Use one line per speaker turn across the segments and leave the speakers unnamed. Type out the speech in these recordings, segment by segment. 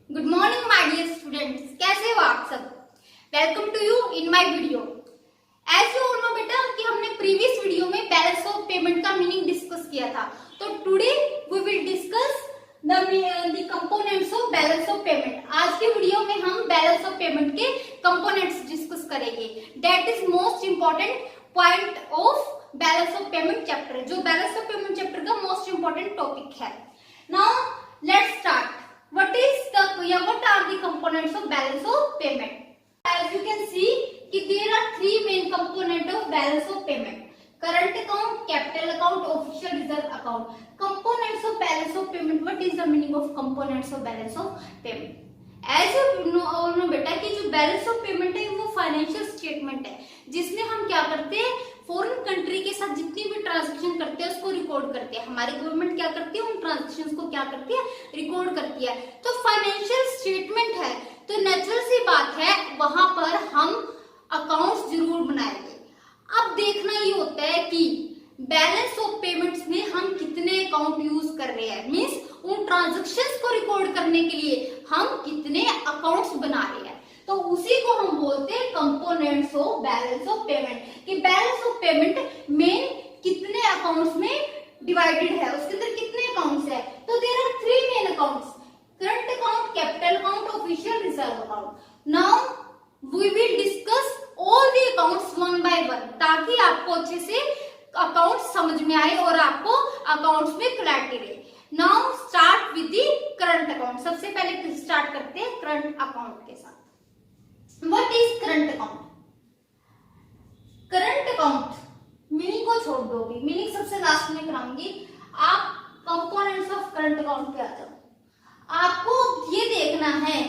Good morning my dear students, कैसे हो आप सब। Welcome to you in my video. As you all know बेटा कि हमने प्रीवियस वीडियो में बैलेंस ऑफ पेमेंट का मीनिंग डिस्कस किया था। तो today we will discuss the components of balance of payment. आज के वीडियो में हम बैलेंस ऑफ पेमेंट के कंपोनेंट्स डिस्कस करेंगे। That is most important point of balance of payment chapter, जो बैलेंस ऑफ पेमेंट चैप्टर का मोस्ट इंपॉर्टेंट टॉपिक है। Now let's start. What are the components of balance of payment? As you can see, there are three main components of balance of payment: current account, capital account, official reserve account. Components of balance of payment. What is the meaning of components of balance of payment? As you know बेटा कि जो balance of payment है वो financial statement है, जिसमें हम क्या करते हैं, फॉरेन कंट्री के साथ जितनी भी ट्रांजेक्शन करते हैं उसको रिकॉर्ड करते हैं। हमारी गवर्नमेंट क्या करती है, उन ट्रांजेक्शन को क्या करती है, रिकॉर्ड करती है। तो फाइनेंशियल स्टेटमेंट है, तो नेचुरल सी बात है वहां पर हम अकाउंट्स जरूर बनाएंगे। अब देखना ये होता है कि बैलेंस ऑफ पेमेंट्स में हम कितने अकाउंट यूज कर रहे हैं, मीन्स उन ट्रांजेक्शन्स को रिकॉर्ड करने के लिए हम कितने अकाउंट्स बना रहे हैं। तो उसी को हम बोलते हैं components of balance of payment, कि बैलेंस ऑफ पेमेंट में कितने अकाउंट्स में डिवाइडेड है, उसके अंदर कितने अकाउंट्स है। तो there are three main accounts: current account, capital account, official reserve account. Now we will discuss all the accounts one by one, ताकि आपको अच्छे से अकाउंट समझ में आए और आपको अकाउंट्स में क्लैरिटी रहे। Now start with the current account. सबसे पहले स्टार्ट करते हैं करंट अकाउंट के साथ। What is current account? Current account meaning को छोड़ दोगे, मीनिंग सबसे लास्ट में कराऊंगी। आप कंपोनेंट्स ऑफ करंट अकाउंट पे आ जाओ। आपको ये देखना है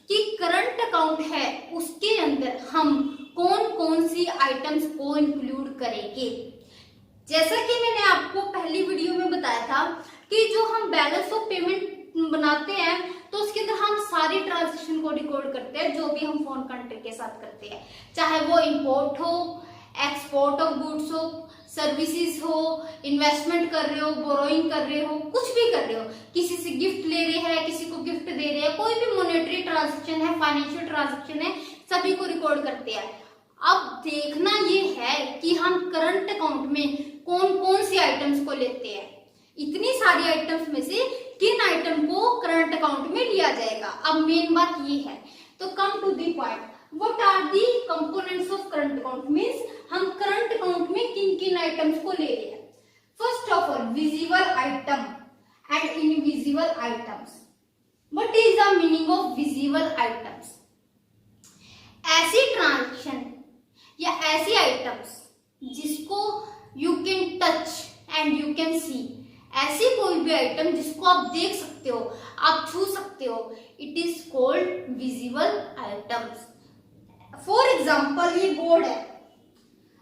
कि करंट अकाउंट है उसके अंदर हम कौन कौन सी आइटम्स को इंक्लूड करेंगे। जैसा कि मैंने आपको पहली वीडियो में बताया था कि जो हम बैलेंस ऑफ पेमेंट बनाते हैं तो उसके अंदर हम सारी ट्रांजेक्शन को रिकॉर्ड करते हैं, जो भी हम फॉरेन कंट्री के साथ करते हैं, चाहे वो इंपोर्ट हो, एक्सपोर्ट ऑफ गुड्स हो, सर्विसेज हो, इन्वेस्टमेंट कर रहे हो, बोरोइंग कर रहे हो, कुछ भी कर रहे हो, किसी से गिफ्ट ले रहे हैं, किसी को गिफ्ट दे रहे हैं, कोई भी मॉनेटरी ट्रांजेक्शन है, फाइनेंशियल ट्रांजेक्शन है, सभी को रिकॉर्ड करते हैं। अब देखना ये है कि हम करंट अकाउंट में कौन कौन सी आइटम्स को लेते हैं। इतनी सारी आइटम्स में से किन आइटम को करंट अकाउंट में लिया जाएगा, अब मेन बात ये है। तो come to the point, what are the components of current account, means हम करंट अकाउंट में किन किन आइटम्स को ले रहे हैं। First of all visible item and invisible items. What is the meaning of visible items? ऐसी ट्रांजेक्शन या ऐसी आइटम्स जिसको you can touch and you can see, ऐसी कोई भी आइटम जिसको आप देख सकते हो, आप छू सकते हो, it is called visible items. For example ये बोर्ड है,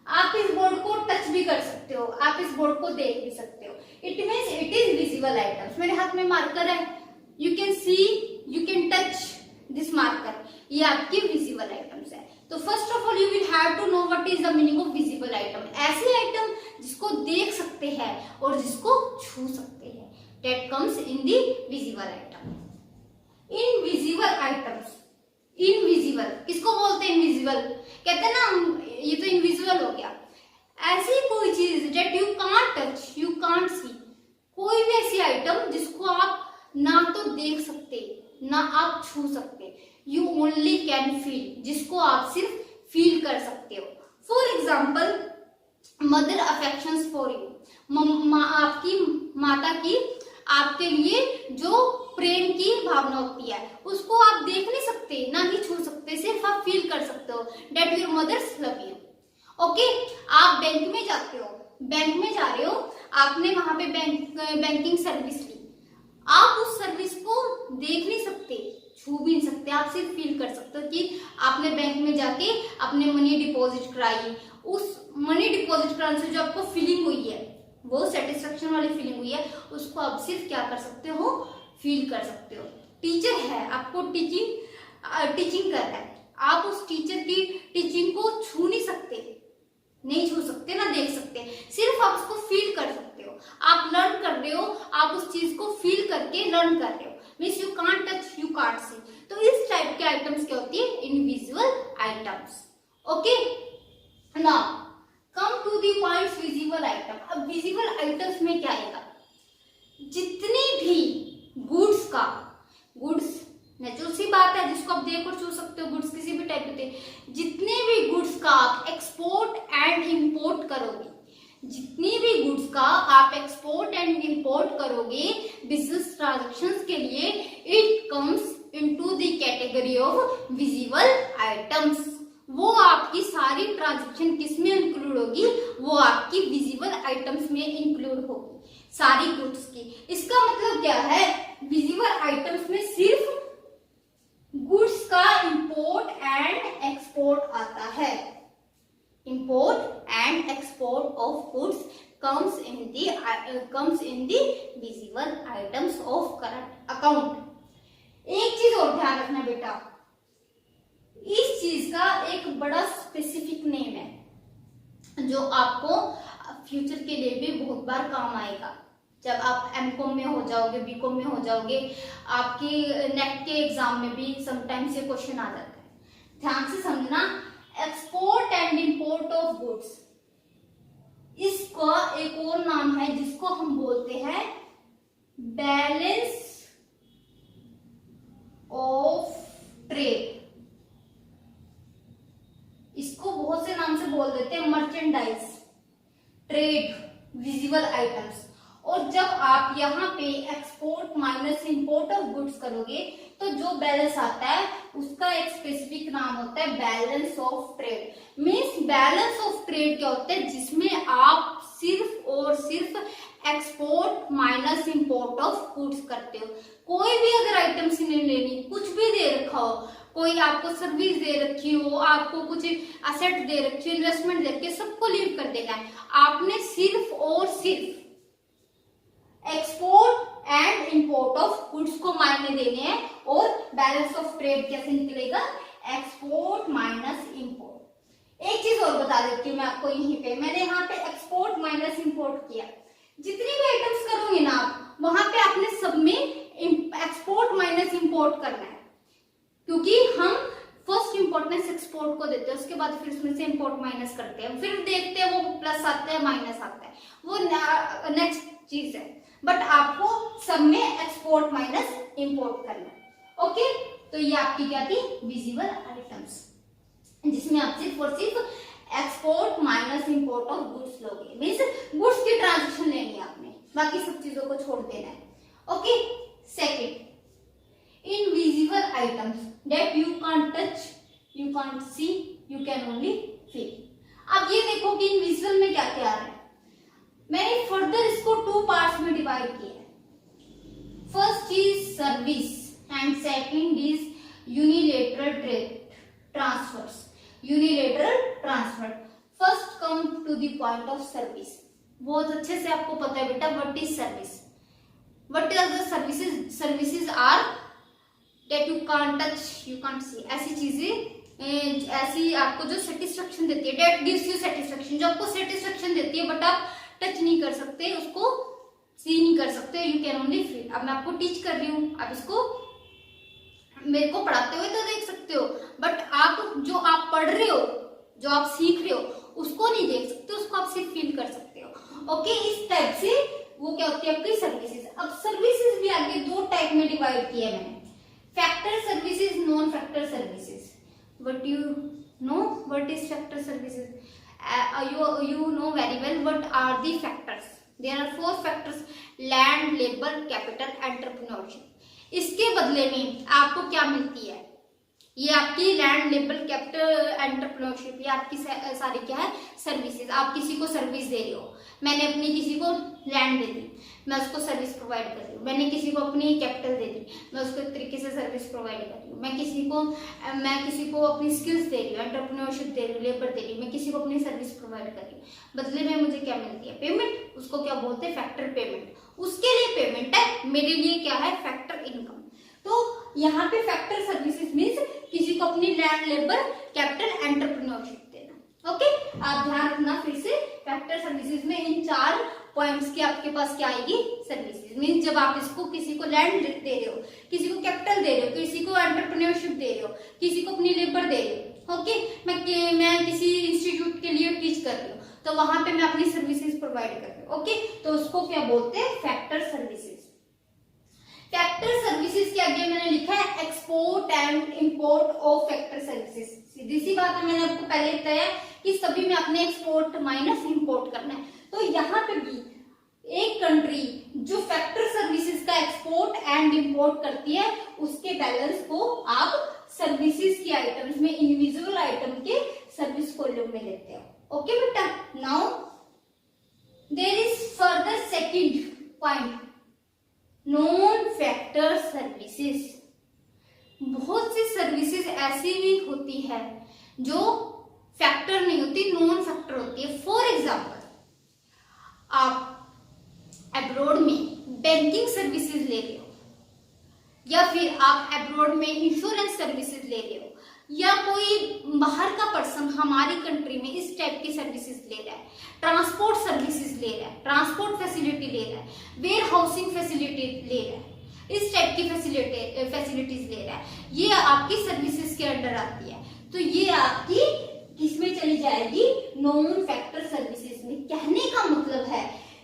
आप इस बोर्ड को टच भी कर सकते हो, आप इस बोर्ड को देख भी सकते हो, it means it is visible items. मेरे हाथ में मार्कर है, you can see, you can touch this marker, ये आपकी विजिबल आइटम्स है। तो first of all you will have to know what is the meaning of visible item. ऐसी item जिसको देख सकते हैं और जिसको छू सकते हैं, that comes in the visible item. Invisible items, invisible किसको बोलते हैं? इनविजिबल कहते हैं ना, ये तो इनविजिबल हो गया। ऐसी कोई चीज that you can't touch, you can't सी, कोई भी ऐसी आइटम जिसको आप ना तो देख सकते ना आप छू सकते, यू ओनली कैन फील, जिसको आप सिर्फ फील कर सकते हो। For example mother affections for you, आपकी माता की आपके लिए जो प्रेम की भावना होती है उसको आप देख नहीं सकते ना ही छू सकते, सिर्फ आप फील कर सकते हो, that your mother's love you. Okay, आप बैंक में जाते हो, बैंक में जा रहे हो, आपने वहां पे बैंकिंग सर्विस ली, आप उस सर्विस को देख नहीं सकते, छू भी नहीं सकते, आप सिर्फ फील कर सकते हो कि आपने बैंक में जाके अपने मनी डिपॉजिट कराई, उस मनी डिपॉजिट कराने से जो आपको फीलिंग हुई है, वो सेटिस्फेक्शन वाली फीलिंग हुई है, उसको आप सिर्फ क्या कर सकते हो, फील कर सकते हो। टीचर है, आपको टीचिंग कर रहा है, आप उस टीचर की टीचिंग को छू नहीं सकते, नहीं छू सकते ना देख सकते, सिर्फ आप उसको फील कर सकते हो। आप लर्न कर रहे हो, आप उस चीज को फील करके लर्न कर रहे हो। Means you can't touch, you can't see. तो इस टाइप के आइटम्स क्या होती है, invisible items. Okay, now come to the points visible item. अब विजिबल आइटम्स में क्या आएगा, जितनी भी गुड्स का, गुड्स नेचुरल सी बात है जिसको आप देख और छू सकते हो, गुड्स किसी भी टाइप के, जितने भी गुड्स का आप एक्सपोर्ट एंड इंपोर्ट करोगे, जितनी भी गुड्स का आप एक्सपोर्ट एंड इंपोर्ट करोगे बिजनेस ट्रांजैक्शंस के लिए, it comes into the category of visible items. वो आपकी सारी ट्रांजैक्शन किस में इंक्लूड होगी, वो आपकी विजिबल आइटम्स में इंक्लूड होगी, सारी गुड्स की। इसका मतलब क्या है, विजिबल आइटम्स में सिर्फ गुड्स का इंपोर्ट एंड एक्सपोर्ट आता है। Import and export of goods comes in the visible items of current account। एक चीज और ध्यान रखना बेटा, इस चीज का एक बड़ा स्पेसिफिक नेम है जो आपको फ्यूचर के लिए भी बहुत बार काम आएगा। जब आप एमकॉम में हो जाओगे, बीकॉम में हो जाओगे, आपकी नेट के एग्जाम में भी समटाइम्स ये क्वेश्चन आ जाता है। ध्यान से समझना, export and import of goods, इसका एक और नाम है जिसको हम बोलते हैं बैलेंस ऑफ ट्रेड। इसको बहुत से नाम से बोल देते हैं, मर्चेंडाइज, ट्रेड, विजिबल आइटम्स। और जब आप यहाँ पे export minus import of goods करोगे तो जो बैलेंस आता है उसका एक स्पेसिफिक नाम होता है balance of trade. Means balance of trade क्या होता है, जिसमें आप सिर्फ और सिर्फ export minus import of goods करते हो। कोई भी अगर आइटम्स नहीं लेनी, कुछ भी दे रखा हो, कोई आपको सर्विस दे रखी हो, आपको कुछ असेट दे रखी हो, इन्वेस्टमेंट दे रखी है, सबको लीव कर देना है। आपने सिर्फ और सिर्फ export and import of goods को मायने देने हैं। और बैलेंस ऑफ ट्रेड कैसे निकलेगा, एक्सपोर्ट माइनस इंपोर्ट। एक चीज और बता देती हूँ मैं आपको, यहीं पे मैंने यहाँ पे एक्सपोर्ट माइनस इंपोर्ट किया। जितनी भी आइटम्स करोगे ना आप, वहां पे आपने सब में एक्सपोर्ट माइनस इंपोर्ट करना है, क्योंकि हम फर्स्ट इंपोर्टेंस एक्सपोर्ट को देते हैं, उसके बाद फिर उसमें से इंपोर्ट माइनस करते हैं, फिर देखते हैं वो प्लस आता है माइनस आता है, वो नेक्स्ट चीज है। बट आपको सब में एक्सपोर्ट माइनस इंपोर्ट करना है। ओके, तो ये आपकी क्या थी, विजिबल आइटम्स, जिसमें आप सिर्फ और सिर्फ export minus import of goods लोगे। मींस गुड्स की ट्रांजैक्शन लेनी है आपने, बाकी सब चीजों को छोड़ देना है। Okay, second, invisible items that you can't touch, you can't C, you can only feel. अब ये देखो कि इनविजिबल में क्या क्या आ रहा है। मैंने फर्दर इसको टू पार्ट्स में डिवाइड किया है। First is service and second is unilateral transfers, unilateral transfer. First come to the point of service. बहुत अच्छे से आपको पता है बेटा what is service, what are the services. Services are that you can't touch, you can't see, ऐसी चीजें, ऐसी आपको जो सेटिस्फेक्शन देती है, दैट गिव्स यू सेटिस्फेक्शन, जो आपको सेटिस्फेक्शन देती है बट आप टच नहीं कर सकते, उसको सी नहीं कर सकते, यू कैन ओनली फील। अब मैं आपको टीच कर रही हूँ, आप इसको मेरे को पढ़ाते हुए तो देख सकते हो, बट आप जो आप पढ़ रहे हो, जो आप सीख रहे हो, उसको नहीं देख सकते, उसको आप सिर्फ फील कर सकते हो। ओके, इस टाइप से वो क्या होती है आपकी सर्विसेज। अब सर्विसेज भी आगे दो टाइप में डिवाइड किया मैंने, factor services, non factor services. What you know what is factor services? You know very well what are the factors. There are 4 factors: land, labor, capital, entrepreneurship. इसके बदले में आपको क्या मिलती है, ये आपकी लैंड, लेबर, कैपिटल, एंटरप्रेन्योरशिप, ये आपकी सारी क्या है, सर्विसेज। आप किसी को सर्विस दे रहे हो, मैंने अपनी किसी को लैंड दे दी, मैं उसको सर्विस प्रोवाइड कर रही हूँ। मैंने किसी को अपनी कैपिटल दे दी, मैं उसको एक तरीके से सर्विस प्रोवाइड कर रही हूँ। मैं किसी को अपनी स्किल्स दे रही हूँ, एंटरप्रेन्योरशिप दे रही हूँ, लेबर दे रही हूँ, मैं किसी को अपनी सर्विस प्रोवाइड कर रही हूँ। बदले में मुझे क्या मिलती है, पेमेंट। उसको क्या बोलते हैं, फैक्टर पेमेंट। उसके लिए पेमेंट है, मेरे लिए क्या है, फैक्टर इनकम। तो यहाँ पे फैक्टर सर्विसेज मीन्स किसी को अपनी लैंड, लेबर, कैपिटल, एंटरप्रेन्योरशिप देना। ओके, आप ध्यान रखना फिर से, फैक्टर सर्विसेज में इन 4 पॉइंट्स की आपके पास क्या आएगी, सर्विसेज। मींस जब आप इसको किसी को लैंड दे रहे हो, किसी को कैपिटल दे रहे हो, किसी को एंटरप्रेन्योरशिप दे रहे हो, किसी को अपनी लेबर दे रहे हो, ओके, मैं किसी इंस्टीट्यूट के लिए टीच कर रही हूँ, तो वहां पे मैं अपनी सर्विसेज प्रोवाइड कर रही हूँ, ओके, तो उसको क्या बोलते हैं, फैक्टर सर्विसेज। फैक्टर सर्विसेज के आगे मैंने लिखा है export and import of factor services. सीधी सी बात है, मैंने आपको पहले बताया कि सभी में अपने एक्सपोर्ट माइनस इंपोर्ट करना है, तो यहाँ पे भी एक कंट्री जो फैक्टर सर्विसेज का एक्सपोर्ट एंड इंपोर्ट करती है, उसके बैलेंस को आप सर्विसेज की आइटम्स में, इंडिविजुअल आइटम के सर्विस कॉलम में लेते हो। ओके बेटा, now there is further second point, non factor services. बहुत सी सर्विसेज ऐसी भी होती है जो फैक्टर नहीं होती, नॉन फैक्टर होती है। फॉर एग्जाम्पल, आप अब्रॉड में बैंकिंग सर्विसेज ले रहे हो, या फिर आप अब्रॉड में इंश्योरेंस सर्विसेज ले रहे हो, या कोई बाहर का पर्सन हमारी कंट्री में इस टाइप की सर्विसेज ले रहा है, ट्रांसपोर्ट सर्विसेज ले रहा है, ट्रांसपोर्ट फैसिलिटी ले रहा है, वेयर हाउसिंग फैसिलिटी ले रहा है, इस टाइप की फैसिलिटीज ले रहा है, ये आपकी सर्विसेज के अंडर आती है, तो ये आपकी किसमें चली जाएगी, नॉन फैक्टर सर्विसेज में। कहने का मतलब है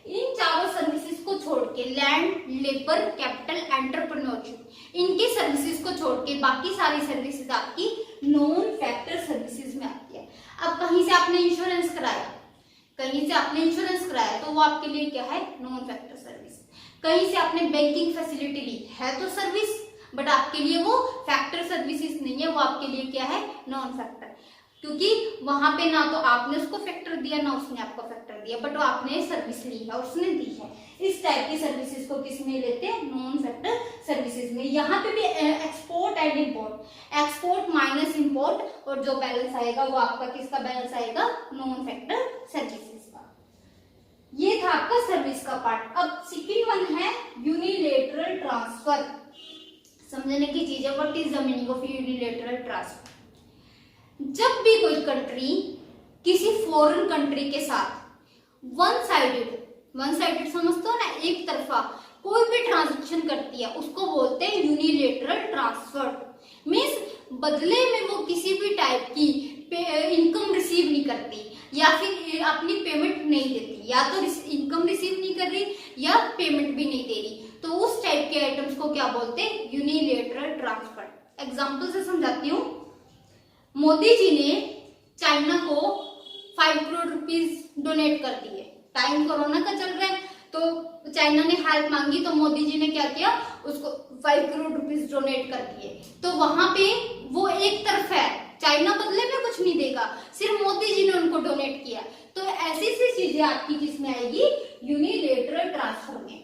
इन चारों सर्विसेज को छोड़ के, लैंड, लेबर, कैपिटल, एंटरप्रेन्योरशिप, इनकी सर्विसेज को छोड़ के बाकी सारी सर्विसेज आपकी नॉन फैक्टर सर्विसेज में आती है। अब कहीं से आपने इंश्योरेंस कराया, तो वो आपके लिए क्या है, नॉन फैक्टर सर्विस। कहीं से आपने बैंकिंग फैसिलिटी ली है तो सर्विस, बट आपके लिए वो फैक्टर सर्विसेज नहीं है, वो आपके लिए क्या है, नॉन फैक्टर, क्योंकि वहां पे ना तो आपने उसको फैक्टर दिया ना उसने आपको फैक्टर दिया, बट आपने सर्विस ली है, उसने दी है। इस टाइप की सर्विसेज को किस में लेते हैं, नॉन फैक्टर सर्विसेज में। यहाँ पे भी export and import, export minus import, और जो बैलेंस आएगा वो आपका किसका बैलेंस आएगा, नॉन फैक्टर सर्विसेज का। ये था आपका सर्विस का पार्ट। अब सेकंड वन है यूनिलेटरल ट्रांसफर। समझने की चीज है, what is the meaning of unilateral transfer. जब भी कोई कंट्री किसी फॉरेन कंट्री के साथ वन साइडेड समझते हो ना, एक तरफा कोई भी ट्रांजैक्शन करती है, उसको बोलते हैं यूनिलेटरल ट्रांसफर। मींस बदले में वो किसी भी टाइप की इनकम रिसीव नहीं करती, या फिर अपनी पेमेंट नहीं देती, या तो इनकम रिसीव नहीं कर रही या पेमेंट भी नहीं दे रही, तो उस टाइप के आइटम्स को क्या बोलते हैं, यूनिलेटरल ट्रांसफर। एग्जाम्पल से समझाती हूँ। मोदी जी ने चाइना को 5 करोड़ रुपीस डोनेट कर दिए। टाइम कोरोना का चल रहा है, तो चाइना ने हेल्प मांगी, तो मोदी जी ने क्या किया, उसको 5 करोड़ रुपीस डोनेट कर दिए। तो वहां पे वो एक तरफ है, चाइना बदले में कुछ नहीं देगा, सिर्फ मोदी जी ने उनको डोनेट किया। तो ऐसी सी चीजें आपकी किसमें आएगी, यूनिलेटरल ट्रांसफर में।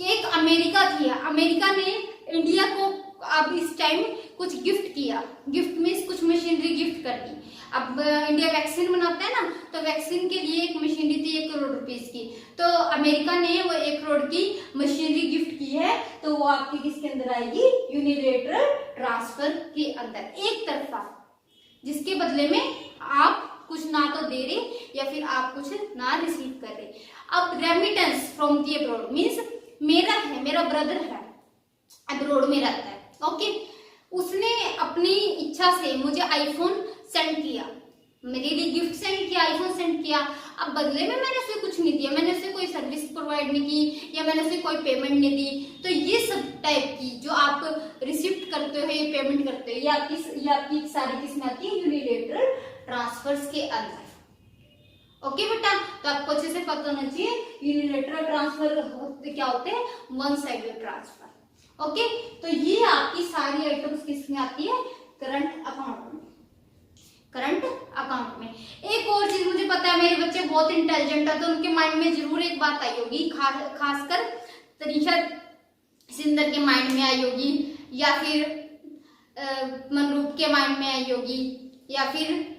कि एक अमेरिका थी, अमेरिका ने इंडिया को अब इस टाइम कुछ गिफ्ट किया, गिफ्ट में कुछ मशीनरी गिफ्ट कर दी। अब इंडिया वैक्सीन बनाता है ना, तो वैक्सीन के लिए एक मशीनरी थी 1 करोड़ रुपीस की, तो अमेरिका ने वो 1 करोड़ की मशीनरी गिफ्ट की है, तो वो आपकी किसके अंदर आएगी, यूनिलेटरल ट्रांसफर के अंदर, एक तरफा, जिसके बदले में आप कुछ ना तो दे रहे या फिर आप कुछ ना रिसीव कर रहे। अब remittance from the abroad means मेरा ब्रदर है, अब्रॉड में रहता है, ओके, उसने अपनी इच्छा से मुझे आईफोन सेंड किया, मेरे लिए गिफ्ट सेंड किया, आईफोन सेंड किया। अब बदले में मैंने उसे कुछ नहीं दिया, मैंने उसे कोई सर्विस प्रोवाइड नहीं की, या मैंने उसे कोई पेमेंट नहीं दी। तो ये सब टाइप की जो आप रिसिप्ट करते हो, ये पेमेंट करते हो, ये आपकी सारी किस्में आती है यूनिलेटरल ट्रांसफर्स के अंदर। ओके बेटा, तो आपको अच्छे से पता होना चाहिए यूनिलेटरल ट्रांसफर क्या होते हैं, वन साइडेड ट्रांसफर। ओके, तो ये आपकी सारी आइटम्स किसमें आती है, करंट अकाउंट में। करंट अकाउंट में एक और चीज मुझे पता है, मेरे बच्चे बहुत इंटेलिजेंट है, तो उनके माइंड में जरूर एक बात आई होगी, खासकर तनीषा सिंदर के माइंड में आई होगी, या फिर मनरूप के माइंड में आई होगी, या फिर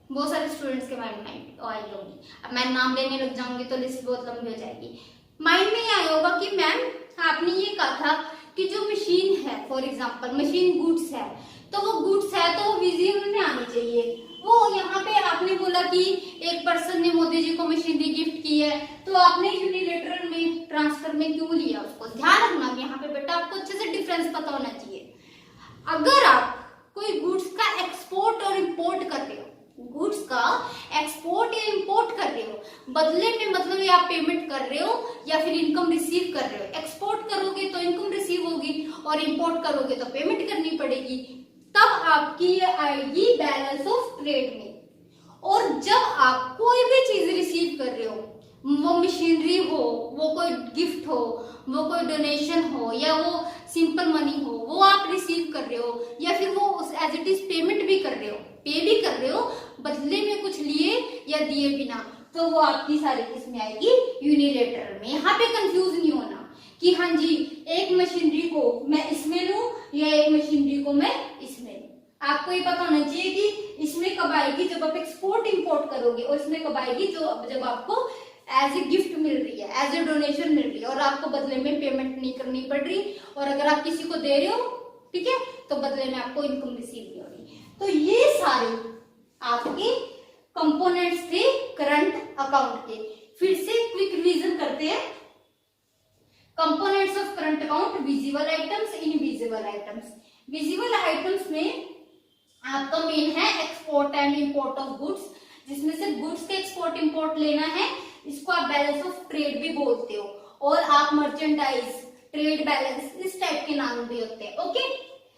बहुत सारे स्टूडेंट्स के माइंड में आई होगी। अब मैं नाम लेने लग जाऊंगी तो लिस्ट बहुत लंबी हो जाएगी। माइंड में ये आया होगा कि मैम आपने ये कहा था कि जो मशीन है, फॉर एग्जांपल मशीन गुड्स है, तो वो गुड्स है तो वो विजिबल में आनी चाहिए। वो यहाँ पे आपने बोला कि एक पर्सन ने मोदी जी को मशीनरी गिफ्ट की है, तो आपने यूनिलेटरल में ट्रांसफर में क्यों लिया, उसको ध्यान रखना यहाँ पे बेटा, आपको अच्छे से डिफरेंस पता होना चाहिए। अगर आप कोई गुड्स का एक्सपोर्ट और इंपोर्ट कर रहे हो, गुड्स का एक्सपोर्ट या इंपोर्ट कर रहे हो, बदले में मतलब ये आप पेमेंट कर रहे हो या फिर इनकम रिसीव कर रहे हो। एक्सपोर्ट करोगे तो इनकम रिसीव होगी और इंपोर्ट करोगे तो पेमेंट करनी पड़ेगी, तब आपकी ये आएगी बैलेंस ऑफ ट्रेड में। और जब आप कोई भी चीज रिसीव कर रहे हो, वो मशीनरी हो, वो कोई गिफ्ट हो, वो कोई डोनेशन हो, या वो सिंपल मनी हो, वो आप रिसीव कर रहे हो या फिर वो एज इट इज पेमेंट भी कर रहे हो, पे भी कर रहे हो, बदले में कुछ लिए या दिए बिना, तो वो आपकी सारी किस्में आएगी यूनिलेटरल में। यहाँ पे कंफ्यूज नहीं होना कि हाँ जी एक मशीनरी को मैं इसमें लूं या एक मशीनरी को मैं इसमें लूं। आपको ये पता होना चाहिए कि इसमें कब आएगी जब आप एक्सपोर्ट इंपोर्ट करोगे, और इसमें कब आएगी जब आपको एज ए गिफ्ट मिल रही है, एज ए डोनेशन मिल रही है और आपको बदले में पेमेंट नहीं करनी पड़ रही, और अगर आप किसी को दे रहे हो, ठीक है, तो बदले में आपको इनकम रिसीव नहीं हो रही। तो ये सारे आपके कंपोनेंट्स थे करंट अकाउंट के। फिर से क्विक रिवीजन करते हैं। Components of current account, visible items, invisible items. Visible items में आपका मेन है export and import of goods, जिसमें से गुड्स के एक्सपोर्ट इंपोर्ट लेना है, इसको आप बैलेंस ऑफ ट्रेड भी बोलते हो, और आप मर्चेंडाइज, ट्रेड बैलेंस, इस टाइप के नाम भी होते हैं। ओके,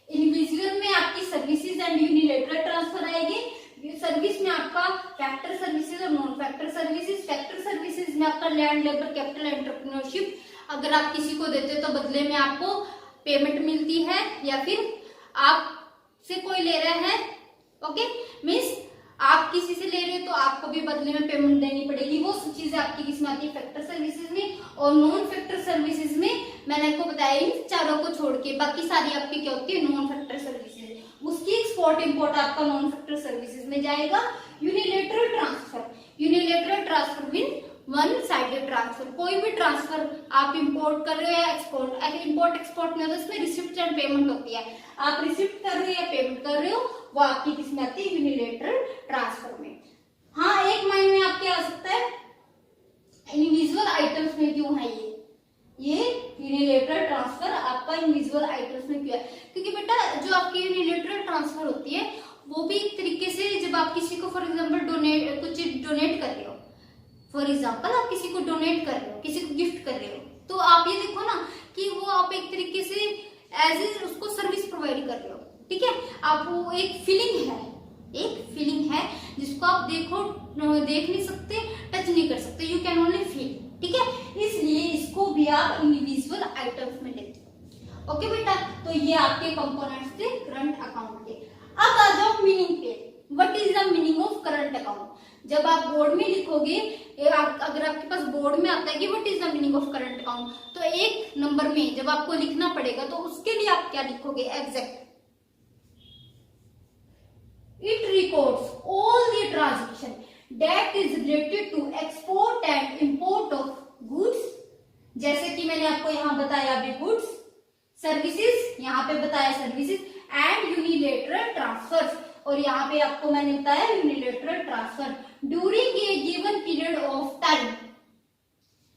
इनविजिबल में आपकी सर्विसेज एंड यूनिलेटरल ट्रांसफर आएगी। सर्विस में आपका फैक्टर सर्विसेज और non factor services. Factor services में आपका लैंड, लेबर, कैपिटल, एंटरप्रेन्योरशिप, अगर आप किसी को देते हो तो बदले में आपको पेमेंट मिलती है, या फिर आप से कोई ले रहा है, ओके, मीन्स आप किसी से ले रहे हो तो आपको भी बदले में पेमेंट देनी पड़ेगी। वो सब चीजें आपकी किसमें आती है, फैक्टर सर्विसेज में। और नॉन फैक्टर सर्विसेज में मैंने आपको बताया इन चारों को छोड़ के बाकी सारी आपकी क्या होती है, नॉन फैक्टर सर्विसेज। उसकी एक्सपोर्ट इंपोर्ट आपका नॉन फैक्टर सर्विसेज में जाएगा। Unilateral transfer, unilateral transfer mean one sided transfer. कोई भी ट्रांसफर आप इंपोर्ट कर रहे हो या एक्सपोर्ट, इंपोर्ट एक्सपोर्ट में होता है, इसमें रिसिप्ट एंड पेमेंट होती है। आप रिसिप्ट कर रहे हो या पेमेंट कर रहे हो, वो आपकी किसमें आती है, यूनिलेटरल ट्रांसफर में। हाँ, एक माइंड में आपके आ सकता है इनविजिबल आइटम्स में क्यों है ये यूनिलेटरल ट्रांसफर आपका इनविजिबल आइटम्स में क्यों है, क्योंकि बेटा जो आपकी यूनिलेटरल ट्रांसफर होती है वो भी एक तरीके से, जब आप किसी को फॉर एग्जाम्पल कुछ डोनेट कर रहे हो, फॉर एग्जाम्पल आप किसी को डोनेट कर रहे हो, किसी को गिफ्ट कर रहे हो, तो आप ये देखो ना कि वो आप एक तरीके से एज ए उसको सर्विस प्रोवाइड कर रहे हो, ठीक है। आप वो एक फीलिंग है जिसको आप देख नहीं सकते, टच नहीं कर सकते, यू कैन ओनली फील, ठीक है। इसलिए इसको भी आप इनविजिबल आइटम्स में लेते हो। ओके बेटा, तो ये आपके कंपोनेंट्स थे करंट अकाउंट के। अब आ जाओ मीनिंग पे। What is the meaning of current account. जब आप बोर्ड में लिखोगे, अगर आपके पास बोर्ड में आता है कि what is the meaning of current account, तो एक नंबर में जब आपको लिखना पड़ेगा तो उसके लिए आप क्या लिखोगे, exact. It records all the transaction that is related to export and import of goods, जैसे कि मैंने आपको यहाँ बताया अभी गुड्स, सर्विसेज, यहाँ पे बताया सर्विसेज, एंड यूनिलेटरल ट्रांसफर्स, और यहाँ पे आपको मैंने बताया unilateral transfer during a given period of time.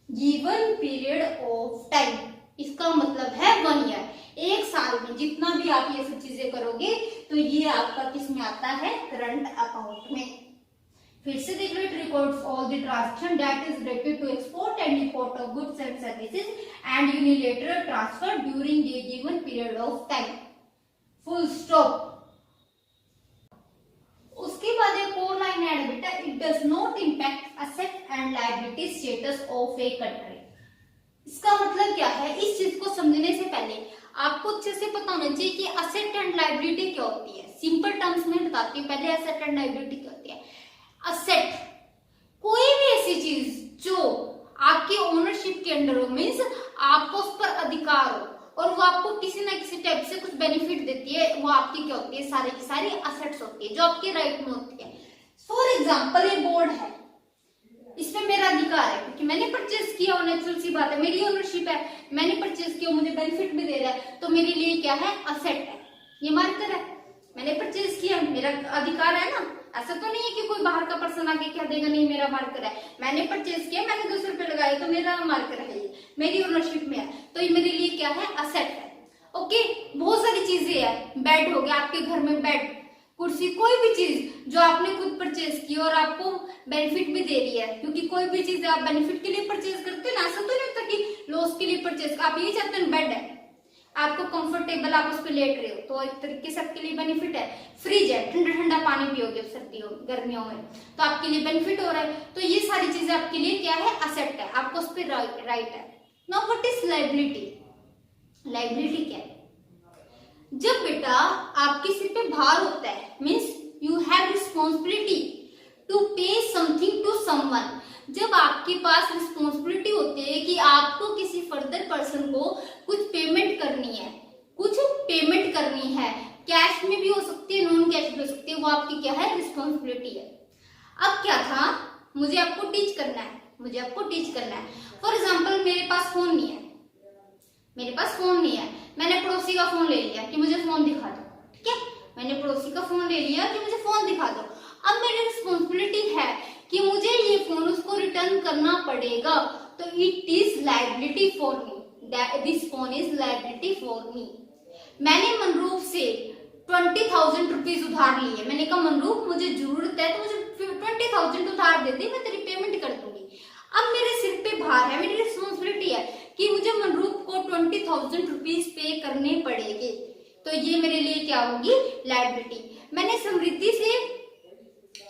Given period of time इसका मतलब है 1 ईयर, एक साल में जितना भी आप ये सब चीजें करोगे तो ये आपका किस में आता है, करंट अकाउंट में। फिर से देख लो, it records all the transaction that is related to export and import of goods and services and unilateral transfer during a given period of time, full stop. उसके बाद एक और लाइन ऐड बेटा, it does not impact asset and liability status of a country. इसका मतलब क्या है, इस चीज को समझने से पहले आपको अच्छे से पता होना चाहिए कि असेट एंड लायबिलिटी क्या होती है। सिंपल टर्म्स में बताती हूँ पहले, असेट एंड लायबिलिटी क्या होती है। असेट कोई भी ऐसी चीज जो आपकी ओनरशिप के अंडर हो, मीन्स आपको उस पर अधिकार हो और वो आपको किसी ना किसी टाइप से कुछ बेनिफिट देती है, वो आपकी क्या होती है, सारी की सारी असेट्स होती है जो आपके राइट में होती है। फॉर एग्जाम्पल ये बोर्ड है, इसमें मेरा अधिकार है क्योंकि मैंने परचेज किया, नेचुरल सी बात है, मेरी ओनरशिप है, मैंने परचेज किया, मुझे बेनिफिट भी दे रहा है, तो मेरे लिए क्या है, असेट है। ये मार्कर है, मैंने परचेज किया, मेरा अधिकार है ना। ऐसा तो नहीं है कि कोई बाहर का पर्सन आके कह देगा नहीं मेरा मार्कर है। मैंने परचेज किया, मैंने 200 रुपए लगाए तो मेरा मार्कर है, ये मेरी ओनरशिप में है, तो ये मेरे लिए क्या है, असेट है। ओके, बहुत सारी चीजें है, बेड हो गया आपके घर में, बेड, कुर्सी, कोई भी चीज जो आपने खुद परचेज की और आपको बेनिफिट भी दे रही है, क्योंकि कोई भी चीज आप बेनिफिट के लिए परचेज करते हैं ना, ऐसा तो नहीं होता कि लॉस के लिए परचेज। आप ये चाहते हैं, बेड है आपको कंफर्टेबल, आप उस पर लेट रहे हो तो एक तरीके से आपके लिए बेनिफिट है। फ्रिज है, ठंडा ठंडा पानी पियोगे सर्दियों गर्मियों में तो आपके लिए बेनिफिट हो रहा है। तो ये सारी चीजें आपके लिए क्या है, असेट है, आपको उस पर राइट है। Now what is liability? Liability क्या है? जब बेटा आपके सिर पे भार होता है, means you have responsibility to pay something to someone, जब आपके पास रिस्पॉन्सिबिलिटी होती है कि आपको किसी फर्दर पर्सन को कुछ पेमेंट करनी है, कुछ पेमेंट करनी है, कैश में भी हो सकती है, नॉन कैश भी हो सकती है, वो आपकी क्या है, रिस्पॉन्सिबिलिटी है। अब क्या था, मुझे आपको टीच करना है, मुझे आपको टीच करना है। फॉर एग्जाम्पल मेरे पास फोन नहीं है, मेरे पास फोन नहीं है, मैंने पड़ोसी का फोन ले लिया कि मुझे फोन दिखा दो, ठीक है, मैंने पड़ोसी का फोन ले लिया कि मुझे फोन दिखा दो। अब मेरी रिस्पॉन्सिबिलिटी है कि मुझे ये फोन उसको रिटर्न करना पड़ेगा, तो it is liability for me, this phone is liability for me. मैंने मनरूफ से 20,000 रुपीज उधार लिए, मैंने कहा मनरूफ मुझे जरूरत है तो मुझे 20,000 उधार दे दे, मैं तेरी पेमेंट कर दूंगी। अब मेरे सिर पे भार है, मेरी रिस्पॉन्सिबिलिटी है कि मुझे मनरूफ को 20,000 रुपीज पे करने पड़ेंगे, तो ये मेरे लिए क्या होगी, लायबिलिटी। मैंने समृद्धि से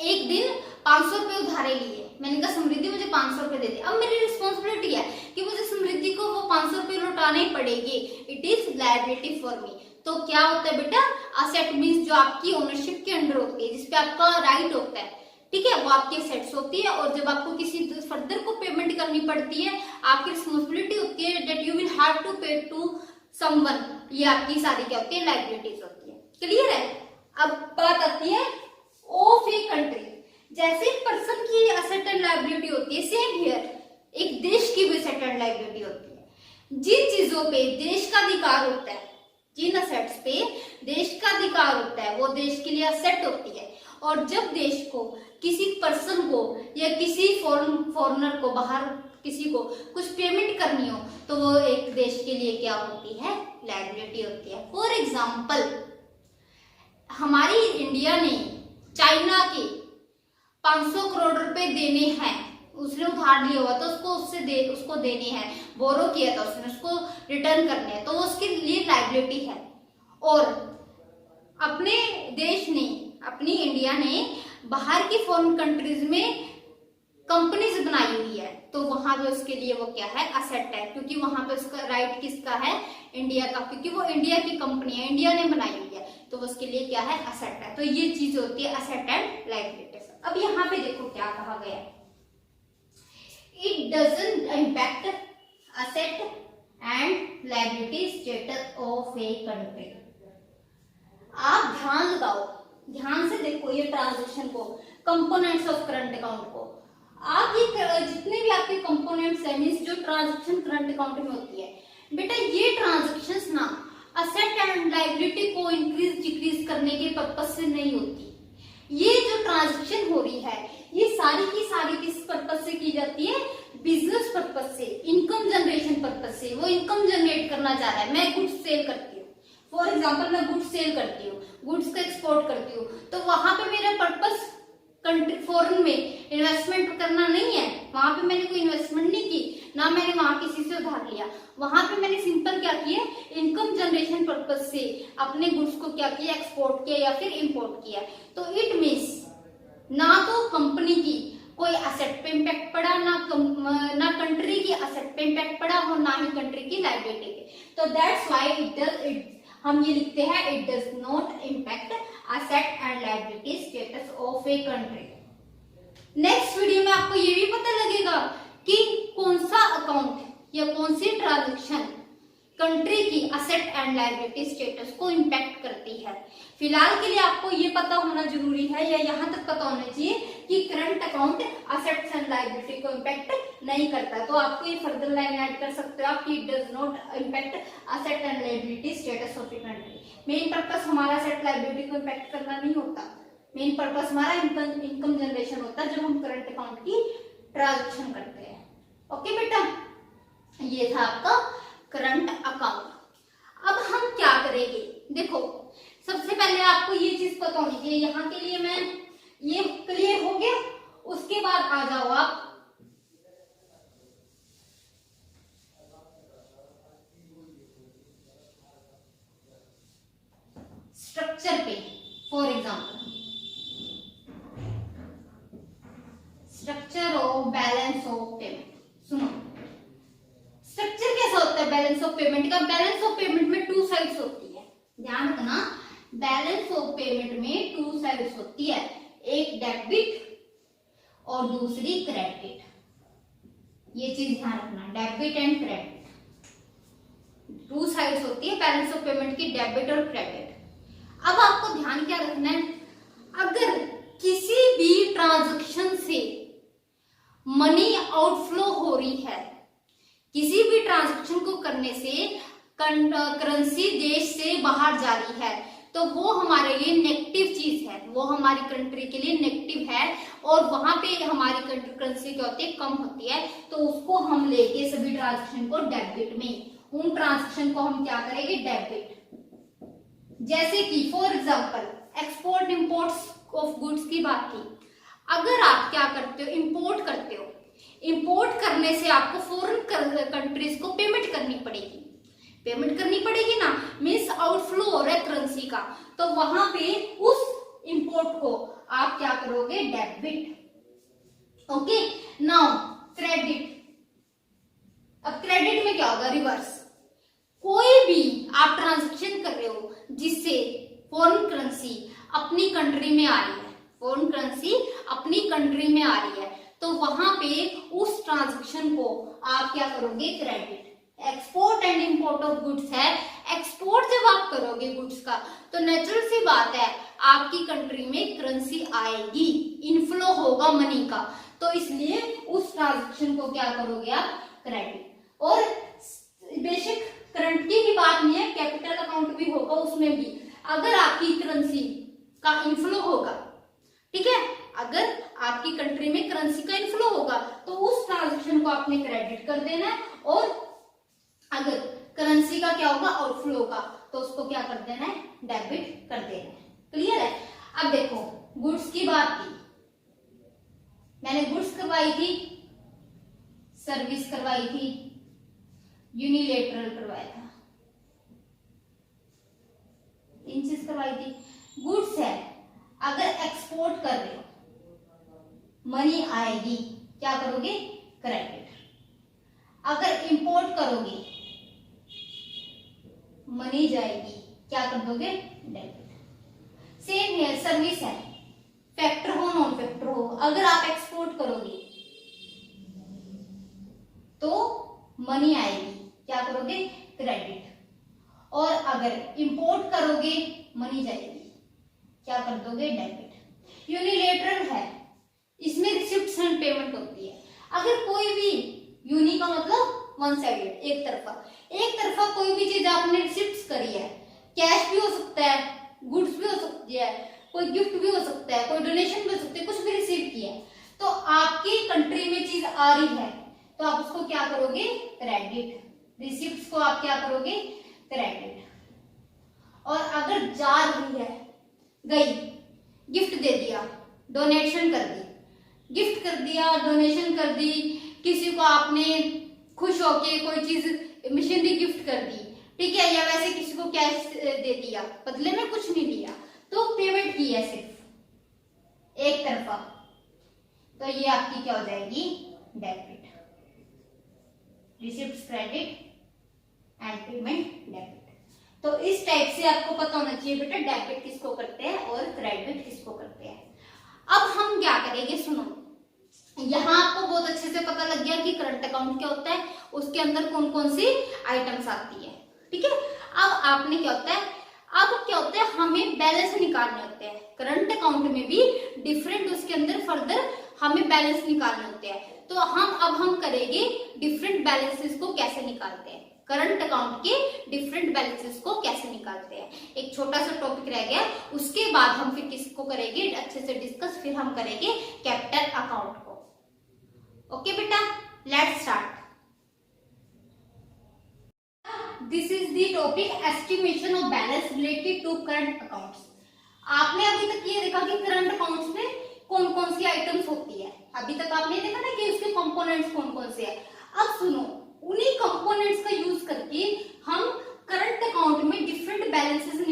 एक दिन 500 रुपए उधारे लिए, मैंने कहा समृद्धि मुझे 500 रुपए दे दे। अब मेरी रिस्पॉन्सिबिलिटी है कि मुझे समृद्धि को वो 500 रुपए लौटाने पड़ेंगे, it is liability for me. तो क्या होता है बेटा, असेट मीन्स जो आपकी ओनरशिप के अंडर होती है, जिसपे आपका राइट होता है, ठीक है, वो आपकी असेट्स होती है। और जब आपको किसी फर्दर को पेमेंट करनी पड़ती है, आपकी रिस्पॉन्सिबिलिटी होती है that you will have to pay to someone, ये आपकी सारी क्या होती है, लायबिलिटीज होती है। क्लियर है? अब बात आती है ऑफ ए कंट्री, जैसे पर्सन की असेट एंड लायबिलिटी होती है, सेम हियर एक देश की भी असेट एंड लायबिलिटी होती है। जिन चीजों पे देश का अधिकार होता है, जिन असेट्स पे देश का अधिकार होता है, वो देश के लिए असेट होती है। और जब देश को किसी पर्सन को या किसी फॉरेनर को, बाहर किसी को कुछ पेमेंट करनी हो, तो वो एक देश के लिए क्या होती है, लायबिलिटी होती है। फॉर एग्जाम्पल हमारी इंडिया ने चाइना के 500 करोड़ रुपए देने हैं, उसने उधार लिया हुआ तो उसको देने हैं, बोरो किया था उसने, उसको रिटर्न करने हैं, तो वो उसके लिए लायबिलिटी है। और अपने देश ने, अपनी इंडिया ने बाहर की फॉरेन कंट्रीज में कंपनीज बनाई हुई है, तो वहां पे उसके लिए वो क्या है, असेट है, क्योंकि वहां पे उसका राइट किसका है, इंडिया का, क्योंकि वो इंडिया की कंपनी है, इंडिया ने बनाई हुई है, तो उसके लिए क्या है, असेट है। तो ये चीज होती है असेट एंड लायबिलिटीज। अब यहाँ पे देखो क्या कहा गया है, it doesn't impact asset and liability status of a country. आप ध्यान लगाओ, ध्यान से देखो ये ट्रांजैक्शन को, कंपोनेंट्स ऑफ करंट अकाउंट को। आप ये जितने भी आपके कंपोनेंट्स है, मींस जो ट्रांजैक्शन करंट अकाउंट में होती है बेटा, ये ट्रांजैक्शंस ना असेट एंड लायबिलिटी को इंक्रीज डिक्रीज करने के पर्पस से नहीं होती। ये जो ट्रांजैक्शन हो रही है, ये सारी की सारी किस पर्पस से की जाती है, बिजनेस पर्पस से, इनकम जनरेशन पर्पस से। वो इनकम जनरेट करना चाह रहा है, मैं गुड्स सेल करती हूँ, फॉर एग्जाम्पल मैं गुड्स सेल करती हूँ, गुड्स का एक्सपोर्ट करती हूँ, तो वहां पे मेरा पर्पस कंट्री फॉरेन में इन्वेस्टमेंट करना नहीं है, वहां पे मैंने कोई इन्वेस्टमेंट नहीं की, ना मैंने वहां किसी से उधार लिया, वहां पे मैंने सिंपल क्या किया, इनकम जनरेशन पर्पस से अपने गुड्स को क्या किया, एक्सपोर्ट किया या फिर इंपोर्ट किया। तो इट मीन्स ना तो कंपनी की कोई असेट पे इम्पैक्ट पड़ा, ना कंट्री की असेट पे इम्पैक्ट पड़ा, और ना ही कंट्री की लायबिलिटी पे। तो दैट्स व्हाई हम ये लिखते हैं, it does not impact asset and liability status of a country. Next video में आपको ये भी पता लगेगा कि कौन सा अकाउंट या कौन सी ट्रांजैक्शन कंट्री की असेट एंड लायबिलिटी स्टेटस को इम्पैक्ट करती है। फिलहाल के लिए आपको ये पता होना जरूरी है या यहाँ तक पता होना चाहिए कि current account assets and liability को इम्पैक्ट नहीं करता। तो आपको ये फर्दर लाइन ऐड कर सकते हो आप कि it does not impact asset and liability status of the country. Main purpose हमारा असेट लायबिलिटी को इम्पैक्ट करना नहीं होता, मेन पर्पस हमारा इनकम जनरेशन होता है जब हम करंट अकाउंट की ट्रांजेक्शन करते हैं। ओके बेटा, ये था आपका करंट अकाउंट। अब हम क्या करेंगे, देखो सबसे पहले आपको ये चीज पता होनी चाहिए, यहाँ के लिए मैं ये क्लियर हो गया। उसके बाद आ जाओ आप स्ट्रक्चर पे। For example structure of balance of payment. सुनो स्ट्रक्चर कैसा होता है बैलेंस ऑफ पेमेंट का? बैलेंस ऑफ पेमेंट में टू साइड्स होती है, ध्यान रखना। बैलेंस ऑफ पेमेंट में टू साइड्स होती है, एक डेबिट और दूसरी क्रेडिट। ये चीज ध्यान रखना, debit and credit, two sides होती है बैलेंस ऑफ पेमेंट की, डेबिट और क्रेडिट। अब आपको ध्यान क्या रखना है, अगर किसी भी ट्रांजैक्शन से मनी आउटफ्लो हो रही है, किसी भी ट्रांजैक्शन को करने से करेंसी देश से बाहर जा रही है, तो वो हमारे लिए नेगेटिव चीज है, वो हमारी कंट्री के लिए नेगेटिव है और वहां पे हमारी करेंसी क्या होती है, कम होती है। तो उसको हम लेके सभी ट्रांजैक्शन को डेबिट में, उन ट्रांजैक्शन को हम क्या करेंगे, डेबिट। जैसे कि for example export import of goods की बात की, अगर आप क्या करते हो, इंपोर्ट करते हो, इंपोर्ट करने से आपको फॉरेन कंट्रीज को पेमेंट करनी पड़ेगी, पेमेंट करनी पड़ेगी ना, मीन्स आउटफ्लो हो रहा है करेंसी का, तो वहां पे उस इंपोर्ट को आप क्या करोगे, डेबिट। Okay, now credit. अब क्रेडिट में क्या होगा, रिवर्स। कोई भी आप ट्रांजैक्शन कर रहे हो जिससे फॉरेन करेंसी अपनी कंट्री में आ रही है, फॉरेन करेंसी अपनी कंट्री में आ रही है, तो वहां पे उस ट्रांजैक्शन को आप क्या करोगे, credit. Export and import of goods है, एक्सपोर्ट जब आप करोगे गुड्स का तो नेचुरल सी बात है आपकी कंट्री में करेंसी आएगी, इनफ्लो होगा मनी का, तो इसलिए उस ट्रांजैक्शन को क्या करोगे आप, क्रेडिट। और बेसिक करंट की ही बात नहीं है, कैपिटल अकाउंट भी होगा, उसमें भी अगर आपकी करेंसी का इनफ्लो होगा, ठीक है, अगर आपकी कंट्री में करेंसी का इनफ्लो होगा तो उस ट्रांजैक्शन को आपने क्रेडिट कर देना है, और अगर करेंसी का क्या होगा, आउटफ्लो होगा, तो उसको क्या कर देना है, डेबिट कर देना है। क्लियर है? अब देखो गुड्स की बात की, मैंने गुड्स करवाई थी, सर्विस करवाई थी, यूनिलेटरल करवाया था, तीन चीज करवाई थी। गुड्स है, अगर एक्सपोर्ट कर रहे हो मनी आएगी, क्या करोगे, क्रेडिट। अगर इंपोर्ट करोगे मनी जाएगी, क्या कर दोगे, डेबिट। सेम है, सर्विस है, फैक्टर हो नॉन फैक्टर हो, अगर आप एक्सपोर्ट करोगे तो मनी आएगी, क्या करोगे, क्रेडिट। और अगर इंपोर्ट करोगे मनी जाएगी, क्या कर दोगे, डेबिट। यूनिलेटरल है, इसमें रिसिप्ट्स एंड पेमेंट होती है। अगर कोई भी, यूनि का मतलब वन साइडेड, एक तरफा कोई भी चीज आपने रिसिप्ट्स करी है, कैश भी हो सकता है, गुड्स भी हो सकती है, कोई गिफ्ट भी हो सकता है, कोई डोनेशन भी हो सकती है, कुछ भी रिसीव किया है, तो आपकी कंट्री में चीज आ रही है तो आप उसको क्या करोगे, क्रेडिट। रिसिप्ट्स को आप क्या करोगे, क्रेडिट। और अगर जा रही है, गई, गिफ्ट दे दिया, डोनेशन कर दी, गिफ्ट कर दिया, डोनेशन कर दी, किसी को आपने खुश होके कोई चीज मशीनरी गिफ्ट कर दी, ठीक है, या वैसे किसी को कैश दे दिया, बदले में कुछ नहीं दिया, तो पेमेंट की है सिर्फ एक तरफा, तो ये आपकी क्या हो जाएगी, debit. Receipts credit and payment debit. तो इस टाइप से आपको पता होना चाहिए बेटा, डेबिट किसको करते हैं और क्रेडिट किसको करते हैं। अब हम क्या करेंगे, सुनो, यहाँ आपको बहुत अच्छे से पता लग गया कि करंट अकाउंट क्या होता है, उसके अंदर कौन कौन सी आइटम्स आती है। ठीक है। अब आपने क्या होता है, हमें बैलेंस निकालने होते हैं। करंट अकाउंट में भी डिफरेंट उसके अंदर फर्दर हमें बैलेंस निकालने होते हैं। तो हम करेंगे डिफरेंट बैलेंसेस को कैसे निकालते हैं, करंट अकाउंट के डिफरेंट बैलेंसेस को कैसे निकालते हैं। एक छोटा सा टॉपिक रह गया, उसके बाद हम फिर किसको करेंगे अच्छे से डिस्कस, फिर हम करेंगे कैपिटल अकाउंट को। ओके बेटा, let's start. This is the topic estimation of balance related to current accounts. आपने अभी तक ये देखा कि करंट अकाउंट्स में कौन कौन सी आइटम्स होती है, अभी तक आपने देखा ना कि उसके कंपोनेंट्स कौन कौन से हैं। अब सुनो, उन्हीं कंपोनेंट्स का यूज करके हम करंट अकाउंट में डिफरेंट बैलेंसेस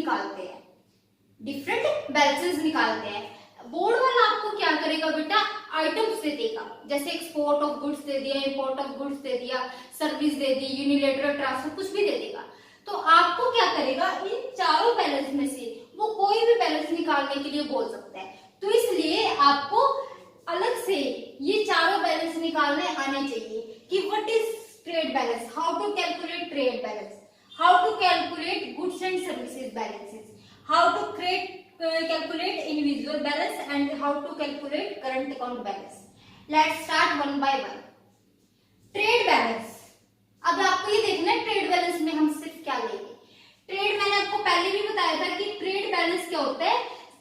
निकालते हैं, बोर्ड वाला आपको क्या करेगा बेटा, आइटम्स दे देगा, जैसे एक्सपोर्ट ऑफ गुड्स दे दिया, इंपोर्ट ऑफ गुड्स दे दिया, सर्विस दे दी, यूनिलेटरल ट्रांसफर, कुछ भी दे देगा। तो आपको क्या करेगा, इन चारों बैलेंस में से वो कोई भी बैलेंस निकालने के लिए बोल सकता है। तो इसलिए आपको अलग से ये चारों बैलेंस निकालने आने चाहिए कि what is trade balance, how to calculate trade balance, how to calculate goods and services balances, how to calculate individual balance and how to calculate current account balance. Let's start one by one. Trade balance. अब आपको ये देखना है trade balance में हम सिर्फ क्या लेंगे। ट्रेड, मैंने आपको पहले भी बताया था कि ट्रेड बैलेंस क्या होता है,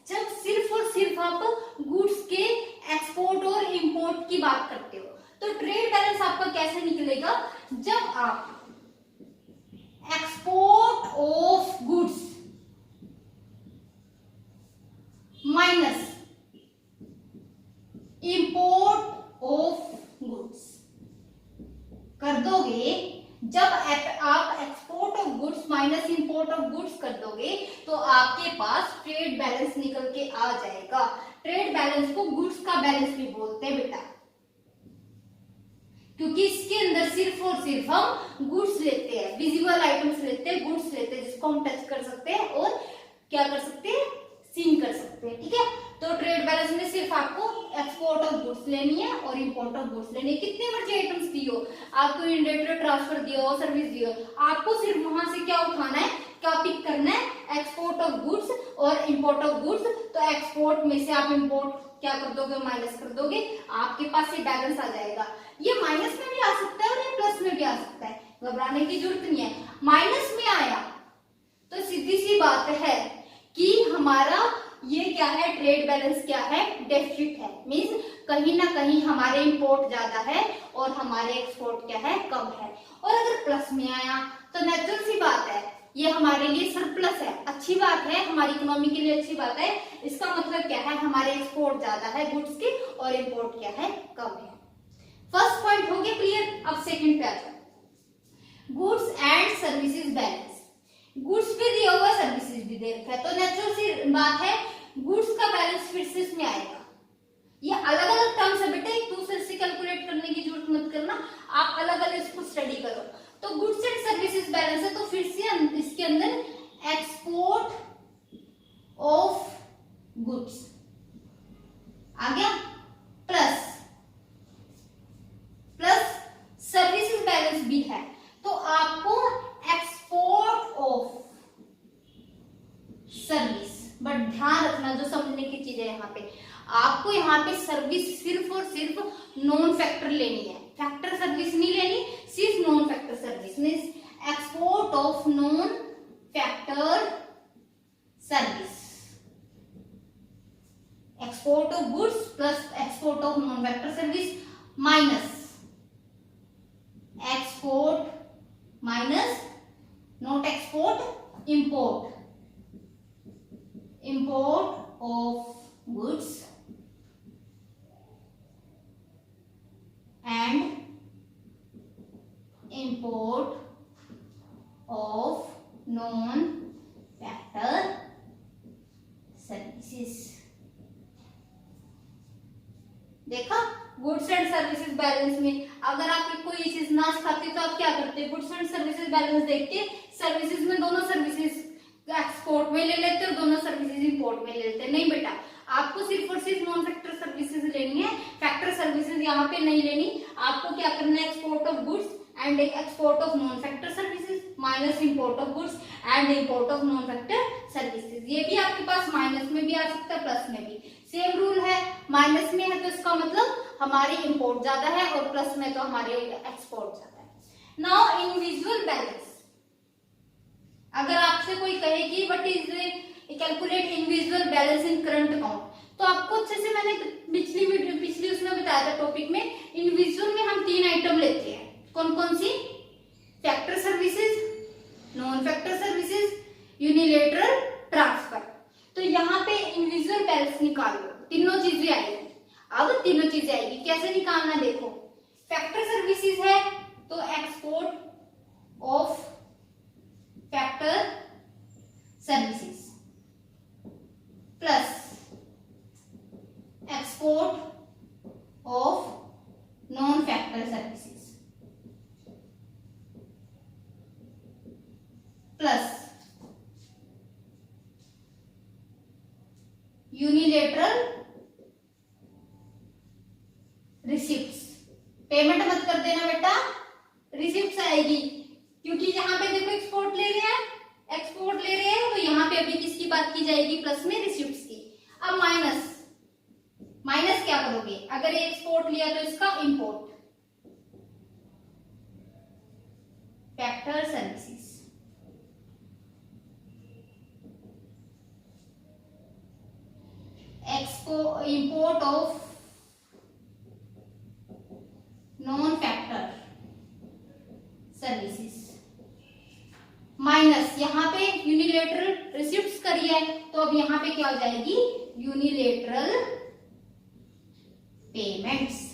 जब सिर्फ और सिर्फ आप गुड्स के एक्सपोर्ट और इंपोर्ट की बात करते हो। तो ट्रेड बैलेंस आपका कैसे निकलेगा, जब आप export of goods minus import of goods कर दोगे, जब आप export of goods minus import of goods कर दोगे तो आपके पास ट्रेड बैलेंस निकल के आ जाएगा। ट्रेड बैलेंस को गुड्स का बैलेंस भी बोलते हैं बेटा, क्योंकि इसके अंदर सिर्फ और सिर्फ हम गुड्स लेते हैं, विजिबल आइटम्स लेते हैं, गुड्स लेते हैं जिसको हम टच कर सकते हैं और क्या कर सकते हैं, सीन कर सकते हैं। ठीक है, तो ट्रेड बैलेंस में सिर्फ आपको एक्सपोर्ट ऑफ गुड्स लेनी है और इंपोर्ट ऑफ गुड्स लेनी है। कितने मर्जी आइटम्स दी हो, आपको यूनिलेटरल ट्रांसफर दिया हो, सर्विस दी हो, आपको सिर्फ वहां से क्या उठाना है, क्या पिक करना है, एक्सपोर्ट ऑफ गुड्स और इंपोर्ट ऑफ गुड्स। तो एक्सपोर्ट में से आप इंपोर्ट क्या कर दोगे, माइनस कर दोगे, आपके पास ये बैलेंस आ जाएगा। ये माइनस में भी आ सकता है और ये प्लस में भी आ सकता है, घबराने की जरूरत नहीं है। माइनस में आया तो सीधी सी बात है कि हमारा ये क्या है, ट्रेड बैलेंस क्या है, डेफिसिट है, मींस कहीं ना कहीं हमारे इंपोर्ट ज्यादा है और हमारे एक्सपोर्ट क्या है, कम है। और अगर प्लस में आया तो नेचुरल सी बात है, ये हमारे लिए सरप्लस है, अच्छी बात है, हमारी इकोनॉमी के लिए अच्छी बात है। इसका मतलब क्या है, हमारे एक्सपोर्ट ज्यादा है गुड्स के और इंपोर्ट क्या है, कम है। फर्स्ट पॉइंट हो गया क्लियर। अब सेकंड पे आ जाओ, goods and services balance. Goods भी दिया हुआ, सर्विसेज भी दे रखा है, तो नेचुरल सी बात है गुड्स का बैलेंस फिर से इसमें आएगा। ये अलग अलग टर्म्स है बेटा, एक दूसरे से कैलकुलेट करने की जरूरत मत करना, आप अलग अलग इसको स्टडी करो। तो गुड्स एंड सर्विसेज बैलेंस है, तो फिर से इसके अंदर एक्सपोर्ट ऑफ गुड्स आ गया, प्लस सर्विसेज बैलेंस भी है, तो आपको एक्सपोर्ट ऑफ सर्विस। बट ध्यान रखना, जो समझने की चीज है यहाँ पे, आपको यहाँ पे सर्विस सिर्फ और सिर्फ नॉन फैक्टर लेनी है, फैक्टर सर्विस नहीं लेनी, सिर्फ non factor service. Means export of non factor service, export of goods plus export of non factor service minus export minus not export import of goods and import of non factor services. देखा, goods and services balance में अगर आपकी कोई चीज ना खाती तो आप क्या करते हैं, गुड्स एंड सर्विसेज बैलेंस देख के सर्विसेज में दोनों सर्विसेज एक्सपोर्ट में ले लेते और दोनों सर्विसेज इंपोर्ट में ले लेते। नहीं बेटा, आपको सिर्फ और सिर्फ नॉन फैक्टर सर्विसेज लेनी है, फैक्टर सर्विसेज यहाँ पे नहीं लेनी। आपको क्या करना है, export of goods and export of non factor services minus import of goods and import of non factor services. ये भी आपके पास माइनस में भी आ सकता है, प्लस में भी। सेम रूल है, माइनस में है तो इसका मतलब हमारी इंपोर्ट ज्यादा है और प्लस में तो हमारे एक्सपोर्ट ज्यादा है। नाउ इंडिविजुअल बैलेंस, अगर आपसे कोई कहे कि what is calculate individual balance in current account, तो आपको अच्छे से मैंने पिछली उसमें बताया था टॉपिक में, इंडिविजुअल में हम 3 आइटम लेते हैं। कौन कौन सी? Factor services, non factor services, unilateral transfer. तो यहाँ पे इंडिविजुअल बैलेंस निकाल लो, तीनों चीजें आएगी। अब तीनों चीजें आएगी, कैसे निकालना देखो। फैक्टर सर्विसेज है तो export of factor services plus export of non factor services plus unilateral receipts. Payment मत कर देना बेटा, रिसिप्ट्स आएगी, क्योंकि यहाँ पे देखो एक्सपोर्ट ले रहे हैं, तो यहाँ पे अभी किसकी बात की जाएगी? प्लस में रिसिप्ट्स की। अब माइनस क्या करोगे? अगर ये एक्सपोर्ट लिया तो इसका import, factor services import of non factor services minus यहाँ पे यूनिलेटरल रिसिप्ट्स करी है, तो अब यहाँ पे क्या हो जाएगी? Unilateral payments.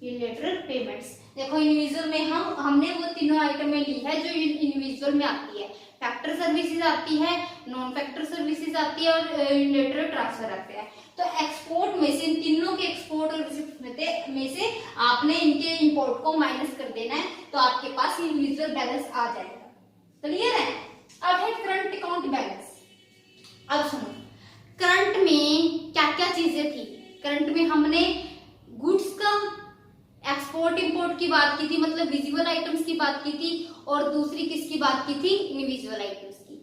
यूनिलेटरल पेमेंट्स देखो, इंडिविजुअल में हमने वो तीनों आइटमें ली है जो इंडिविजुअल में आती है। फैक्टर सर्विसेज आती है, नॉन फैक्टर सर्विसेज आती है और यूनिलेटरल ट्रांसफर आते हैं। तो एक्सपोर्ट में से, इन तीनों के एक्सपोर्ट और रिसिप्ट में से आपने इनके इंपोर्ट को माइनस कर देना है, तो आपके पास इंडिविजुअल बैलेंस आ जाएगा। क्लियर है? अब है करंट अकाउंट बैलेंस। अब सुनो, करंट में क्या क्या चीजें थी? करंट में हमने गुड्स का एक्सपोर्ट इंपोर्ट की बात की थी, मतलब विजिबल आइटम्स की बात की थी, और दूसरी किसकी बात की थी? इनविजिबल आइटम्स की।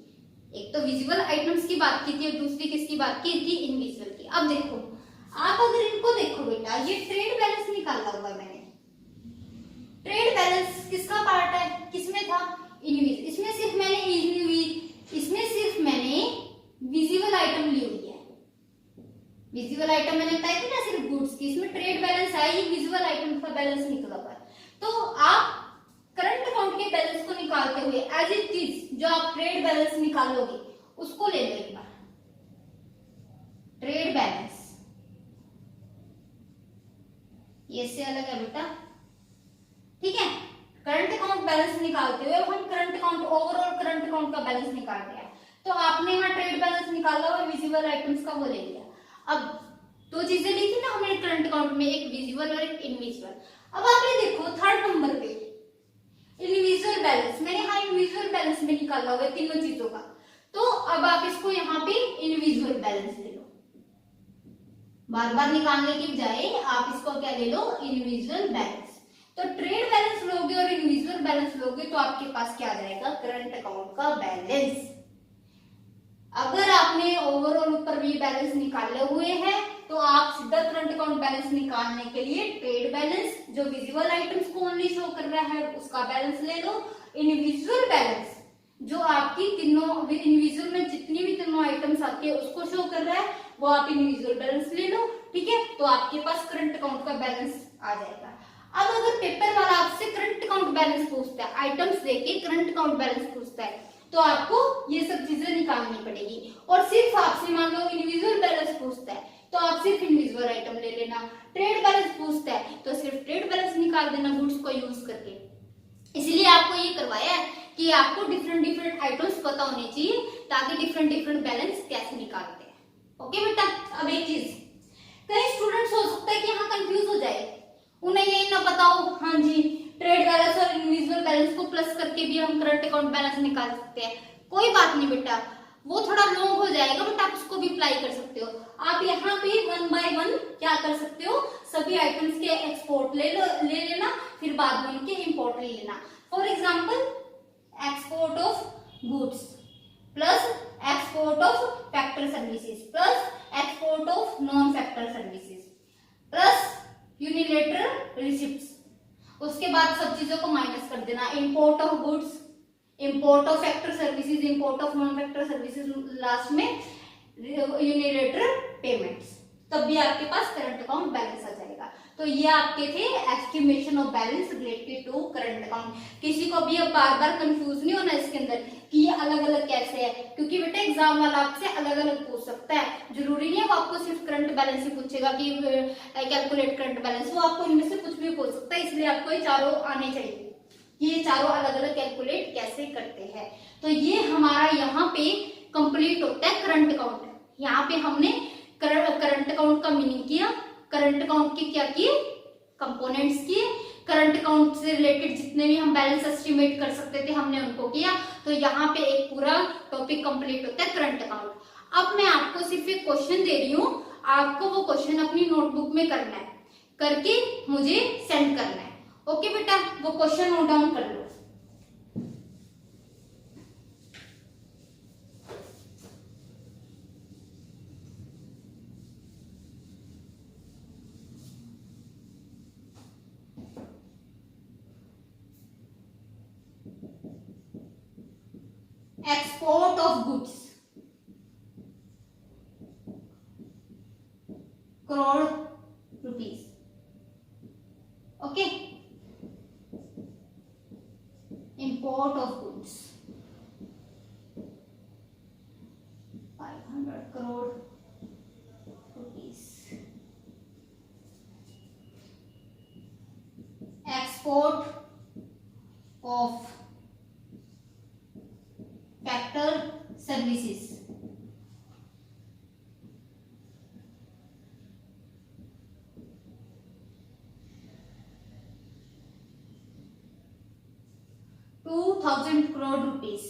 एक तो विजिबल आइटम्स की बात की थी और दूसरी किसकी बात की थी? इनविजिबल की। अब देखो, आप अगर इनको देखो बेटा, ये ट्रेड बैलेंस निकाला हुआ है मैंने। ट्रेड बैलेंस किसका पार्ट है? किसमें था? इनविजिबल। इसमें सिर्फ मैंने विजिबल आइटम ली हुई है। विजिबल आइटम मैंने बताया थी ना, सिर्फ गुड्स की। इसमें trade balance I, visible item का बैलेंस निकला हुआ है। तो आप करंट अकाउंट के बैलेंस को निकालते हुए एज इट इज जो आप ट्रेड बैलेंस निकालोगे उसको ले लो एक बार। ट्रेड बैलेंस ये से अलग है बेटा, ठीक है। करंट अकाउंट बैलेंस निकालते हुए हम current account, overall current account का बैलेंस निकालते हैं। तो आपने यहाँ ट्रेड बैलेंस निकाला और विजिबल आइटम्स का वो ले लिया। अब दो चीजें ली थी ना हमने करंट अकाउंट में, एक विजिबल और एक इनविजिबल। अब आपने देखो थर्ड नंबर पे इंडिविजुअल बैलेंस, मैंने यहाँ इंडिविजुअल बैलेंस में निकाला हुआ है तीनों चीजों का। तो अब आप इसको यहाँ पे इंडिविजुअल बैलेंस ले लो, बार बार निकालने की बजाय आप इसको क्या ले लो? Individual balance. तो ट्रेड बैलेंस लोगे और इंडिविजुअल बैलेंस लोगे तो आपके पास क्या आ जाएगा? करंट अकाउंट का बैलेंस। अगर आपने ओवरऑल ऊपर भी बैलेंस निकाले हुए हैं तो आप सीधा करंट अकाउंट बैलेंस निकालने के लिए ट्रेड बैलेंस जो विजिबल आइटम्स को ओनली शो कर रहा है उसका बैलेंस ले लो। इंडिविजुअल बैलेंस जो आपकी तीनों इंडिविजुअल में जितनी भी तीनों आइटम्स आती है उसको शो कर रहा है वो आप इंडिविजुअल बैलेंस ले लो, ठीक है। तो आपके पास करंट अकाउंट का बैलेंस आ जाएगा। अब अगर पेपर वाला आपसे करंट अकाउंट बैलेंस पूछता है, आइटम्स देके करंट अकाउंट बैलेंस पूछता है, तो आपको ये सब चीजें निकालनी पड़ेगी। और सिर्फ आपसे मान लो इंडिविजुअल बैलेंस पूछता है तो आप सिर्फ इंडिविजुअल आइटम ले लेना। ट्रेड बैलेंस पूछता है तो सिर्फ ट्रेड बैलेंस निकाल देना गुड्स को यूज करके। इसलिए आपको ये करवाया है कि आपको डिफरेंट आइटम्स पता होने चाहिए ताकि डिफरेंट बैलेंस कैसे निकालते हैं। ओके बेटा। अब एक चीज, कई स्टूडेंट्स हो सकता है कि यहाँ कंफ्यूज हो जाए, उन्हें ये ना पता हो हाँ जी ट्रेड बैलेंस और इंडिविजुअल बैलेंस को प्लस करके भी हम करंट अकाउंट बैलेंस निकाल सकते हैं। कोई बात नहीं बेटा, वो थोड़ा लॉन्ग हो जाएगा बट आप उसको भी अप्लाई कर सकते हो। आप यहाँ पे 1 बाय 1 क्या कर सकते हो? सभी आइटम्स के एक्सपोर्ट ले लेना, फिर बाद में उनके इंपोर्ट जनरली लेना। For example export of goods plus export of factor services plus export of non factor services plus unilateral receipts. उसके बाद सब चीजों को माइनस कर देना, import of goods, import of factor services, import of non factor services, last में unilateral payments. तब भी आपके पास करंट अकाउंट बैलेंस आ जाएगा। तो ये आपके थे estimation of balance related to current account. किसी को भी अब बार बार कंफ्यूज नहीं होना इसके अंदर कि ये अलग अलग कैसे है, क्योंकि बेटा एग्जाम वाला आपसे अलग अलग पूछ सकता है। जरूरी नहीं है वो आपको सिर्फ करंट बैलेंस ही पूछेगा कि कैलकुलेट करंट बैलेंस, वो आपको इनमें से कुछ भी पूछ सकता है। इसलिए आपको ये चारों आने चाहिए कि ये चारों अलग अलग कैलकुलेट कैसे करते हैं। तो ये हमारा यहाँ पे कंप्लीट होता है करंट अकाउंट। यहाँ पे हमने करंट अकाउंट का मीनिंग किया, करंट अकाउंट की क्या किए, कंपोनेंट्स किए, करंट अकाउंट से रिलेटेड जितने भी हम बैलेंस एस्टिमेट कर सकते थे हमने उनको किया। तो यहाँ पे एक पूरा टॉपिक कंप्लीट होता है करंट अकाउंट। अब मैं आपको सिर्फ एक क्वेश्चन दे रही हूँ, आपको वो क्वेश्चन अपनी नोटबुक में करना है, करके मुझे सेंड करना है। ओके बेटा, वो क्वेश्चन नोट डाउन कर लो। Export of goods crore rupees. Okay, import of goods 500 crore rupees. Export of factor services 2000 crore rupees.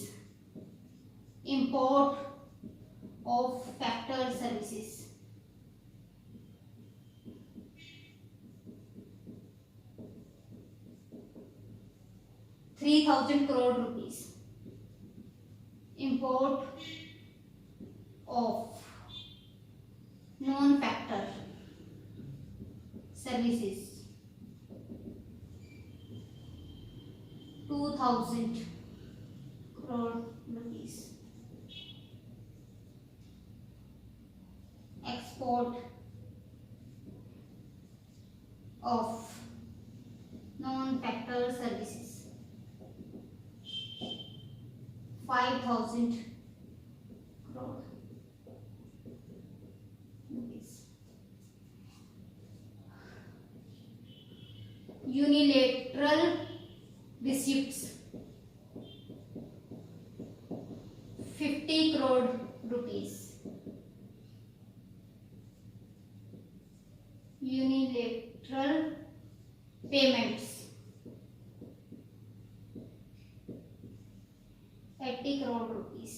Import of factor services 3000 crore rupees. Import of non-factor services 2000 crore rupees. Export of non-factor services 5,000 crore rupees. Unilateral receipts 50 crore rupees. Unilateral payments 80 crore rupees.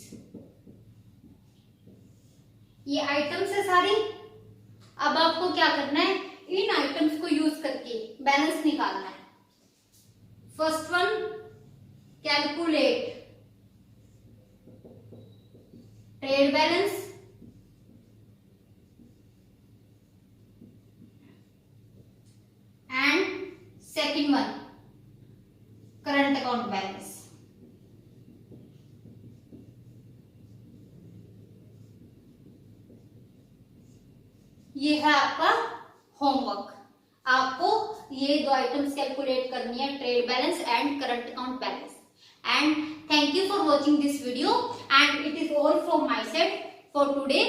ये items है सारी। अब आपको क्या करना है, इन items को use करके बैलेंस निकालना है। First one, calculate trade balance and second one, current account balance. ये है आपका होमवर्क। आपको ये दो आइटम्स कैलकुलेट करनी है, trade balance and current account balance. And thank you for watching this video and it is all from my side for today.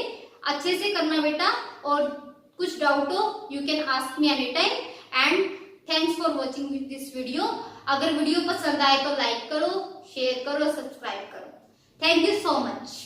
अच्छे से करना बेटा, और कुछ डाउट हो you can ask me any time. And thanks for watching this video. अगर video पसंद आए तो लाइक करो, शेयर करो, सब्सक्राइब करो। Thank you so much.